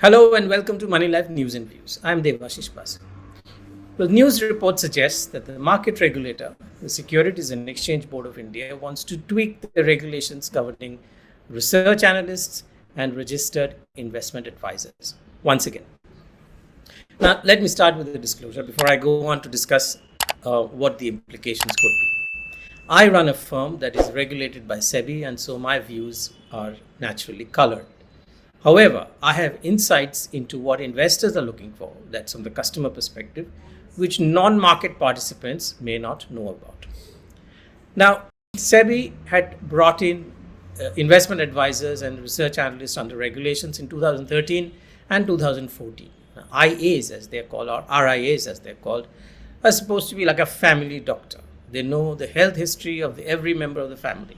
Hello and welcome to Moneylife News and Views. I'm Debashis Basu. The news report suggests that the market regulator, the Securities and Exchange Board of India, wants to tweak the regulations governing research analysts and registered investment advisors once again. Now, let me start with the disclosure before I go on to discuss what the implications could be. I run a firm that is regulated by SEBI, and so my views are naturally colored. However, I have insights into what investors are looking for, that's from the customer perspective, which non-market participants may not know about. Now, SEBI had brought in investment advisors and research analysts under regulations in 2013 and 2014. IAs, as they're called, or RIAs, as they're called, are supposed to be like a family doctor. They know the health history of every member of the family.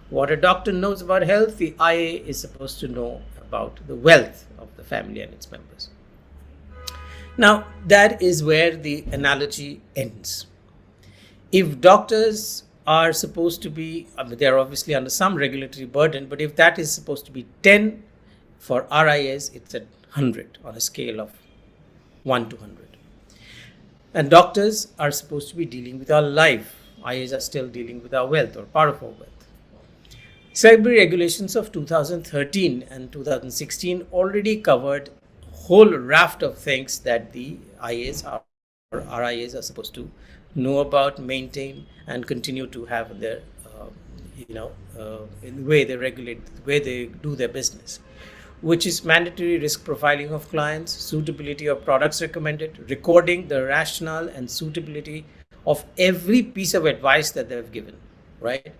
What a doctor knows about health, the IA is supposed to know about the wealth of the family and its members. Now, that is where the analogy ends. If doctors are supposed to be, they're obviously under some regulatory burden, but if that is supposed to be 10 for RIAs, it's at 100 on a scale of 1 to 100. And doctors are supposed to be dealing with our life. IAs are still dealing with our wealth or part of our wealth. SEBI regulations of 2013 and 2016 already covered a whole raft of things that the IAs or RIAs are supposed to know about, maintain, and continue to have their, in the way they regulate, the way they do their business, which is mandatory risk profiling of clients, suitability of products recommended, recording the rationale and suitability of every piece of advice that they've given, right?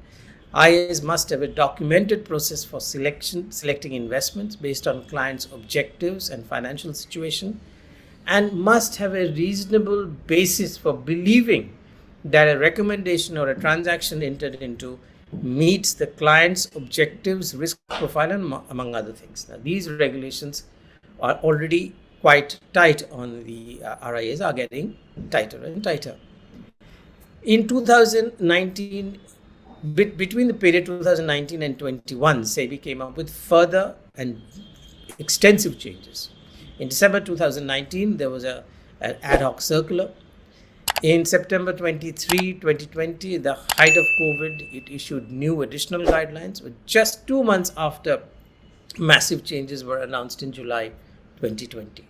IAs must have a documented process for selecting investments based on clients' objectives and financial situation, and must have a reasonable basis for believing that a recommendation or a transaction entered into meets the client's objectives, risk profile, and among other things. Now, these regulations are already quite tight on the RIAs, are getting tighter and tighter. In 2019, between the period 2019 and 21, SEBI came up with further and extensive changes. In December 2019, there was an ad hoc circular. In September 2020, the height of COVID, it issued new additional guidelines, but just 2 months after massive changes were announced in July 2020.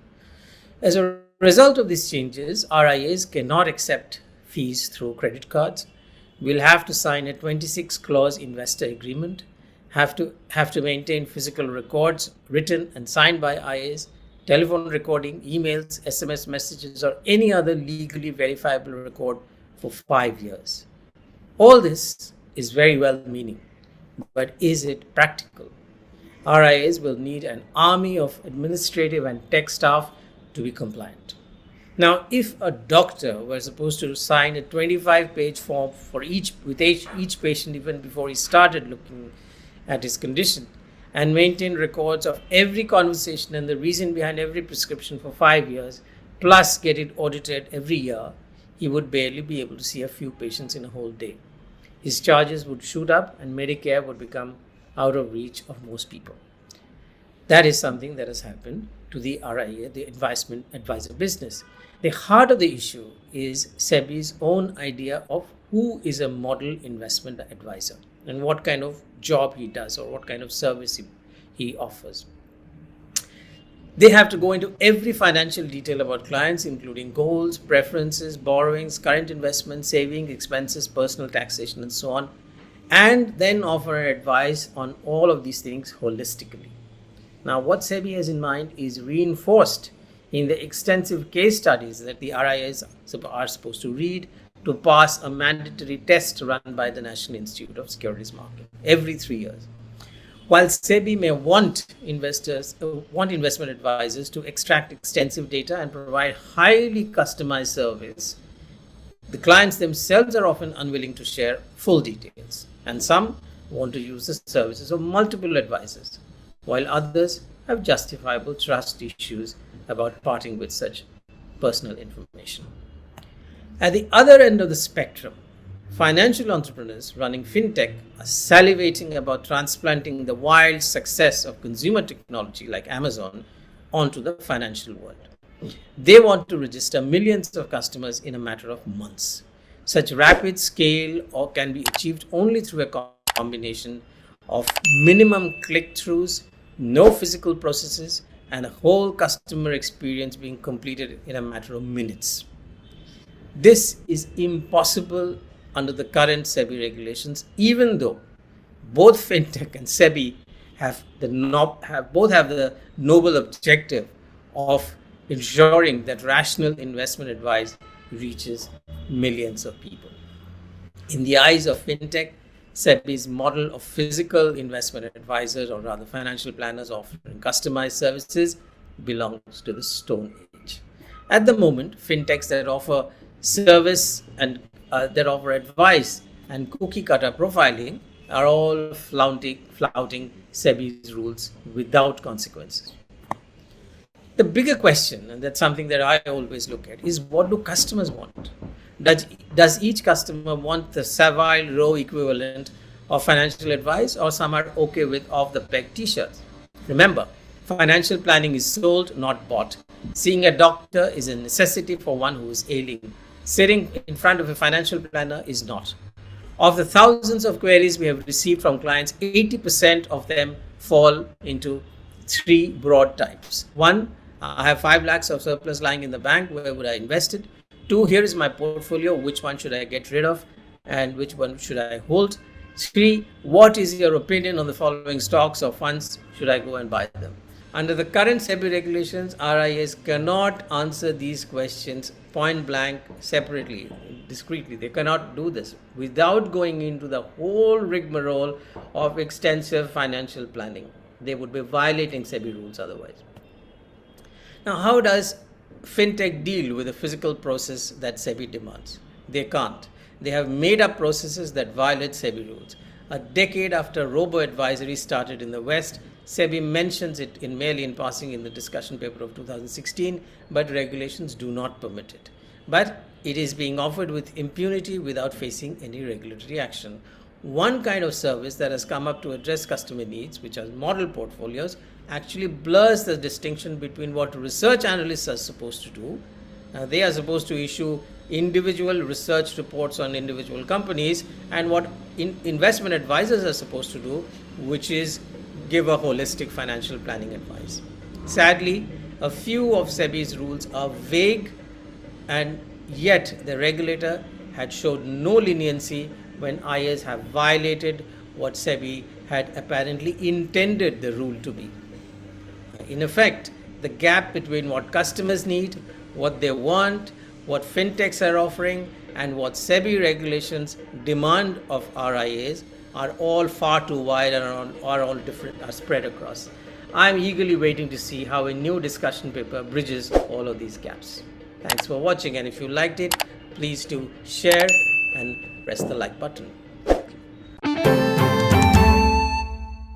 As a result of these changes, RIAs cannot accept fees through credit cards, will have to sign a 26-clause investor agreement, have to maintain physical records written and signed by IAs, telephone recording, emails, SMS messages, or any other legally verifiable record for 5 years. All this is very well-meaning, but is it practical? RIAs will need an army of administrative and tech staff to be compliant. Now, if a doctor were supposed to sign a 25-page form for each patient even before he started looking at his condition, and maintain records of every conversation and the reason behind every prescription for 5 years, plus get it audited every year, he would barely be able to see a few patients in a whole day. His charges would shoot up and Medicare would become out of reach of most people. That is something that has happened to the RIA, the investment advisor business. The heart of the issue is SEBI's own idea of who is a model investment advisor and what kind of job he does or what kind of service he offers. They have to go into every financial detail about clients, including goals, preferences, borrowings, current investments, savings, expenses, personal taxation, and so on, and then offer advice on all of these things holistically. Now, what SEBI has in mind is reinforced in the extensive case studies that the RIAs are supposed to read to pass a mandatory test run by the National Institute of Securities Market every 3 years. While SEBI may want investment advisors to extract extensive data and provide highly customized service, the clients themselves are often unwilling to share full details, and some want to use the services of multiple advisors, while others have justifiable trust issues about parting with such personal information. At the other end of the spectrum, financial entrepreneurs running fintech are salivating about transplanting the wild success of consumer technology like Amazon onto the financial world. They want to register millions of customers in a matter of months. Such rapid scale or can be achieved only through a combination of minimum click-throughs, no physical processes, and a whole customer experience being completed in a matter of minutes. This is impossible under the current SEBI regulations, even though both FinTech and SEBI both have the noble objective of ensuring that rational investment advice reaches millions of people. In the eyes of FinTech, SEBI's model of physical investment advisors, or rather financial planners offering customized services, belongs to the Stone Age. At the moment, FinTechs that offer service and that offer advice and cookie cutter profiling are all flouting SEBI's rules without consequences. The bigger question, and that's something that I always look at, is what do customers want? Does each customer want the Savile Row equivalent of financial advice, or some are okay with off-the-peg t-shirts? Remember, financial planning is sold, not bought. Seeing a doctor is a necessity for one who is ailing. Sitting in front of a financial planner is not. Of the thousands of queries we have received from clients, 80% of them fall into three broad types. One, I have 5 lakhs of surplus lying in the bank. Where would I invest it? 2, here is my portfolio. Which one should I get rid of and which one should I hold? 3, what is your opinion on the following stocks or funds? Should I go and buy them? Under the current SEBI regulations, RIAs cannot answer these questions point blank, separately, discreetly. They cannot do this without going into the whole rigmarole of extensive financial planning. They would be violating SEBI rules otherwise. Now, how does FinTech deal with the physical process that SEBI demands? They can't. They have made up processes that violate SEBI rules. A decade after robo-advisory started in the West, SEBI mentions it merely in passing in the discussion paper of 2016, but regulations do not permit it. But it is being offered with impunity without facing any regulatory action. One kind of service that has come up to address customer needs, which are model portfolios, actually blurs the distinction between what research analysts are supposed to do. They are supposed to issue individual research reports on individual companies, and what investment advisors are supposed to do, which is give a holistic financial planning advice. Sadly, a few of SEBI's rules are vague, and yet the regulator had showed no leniency when IAs have violated what SEBI had apparently intended the rule to be. In effect, the gap between what customers need, what they want, what fintechs are offering, and what SEBI regulations demand of RIAs are all far too wide and are all different, are spread across. I'm eagerly waiting to see how a new discussion paper bridges all of these gaps. Thanks for watching, and if you liked it, please do share and press the like button.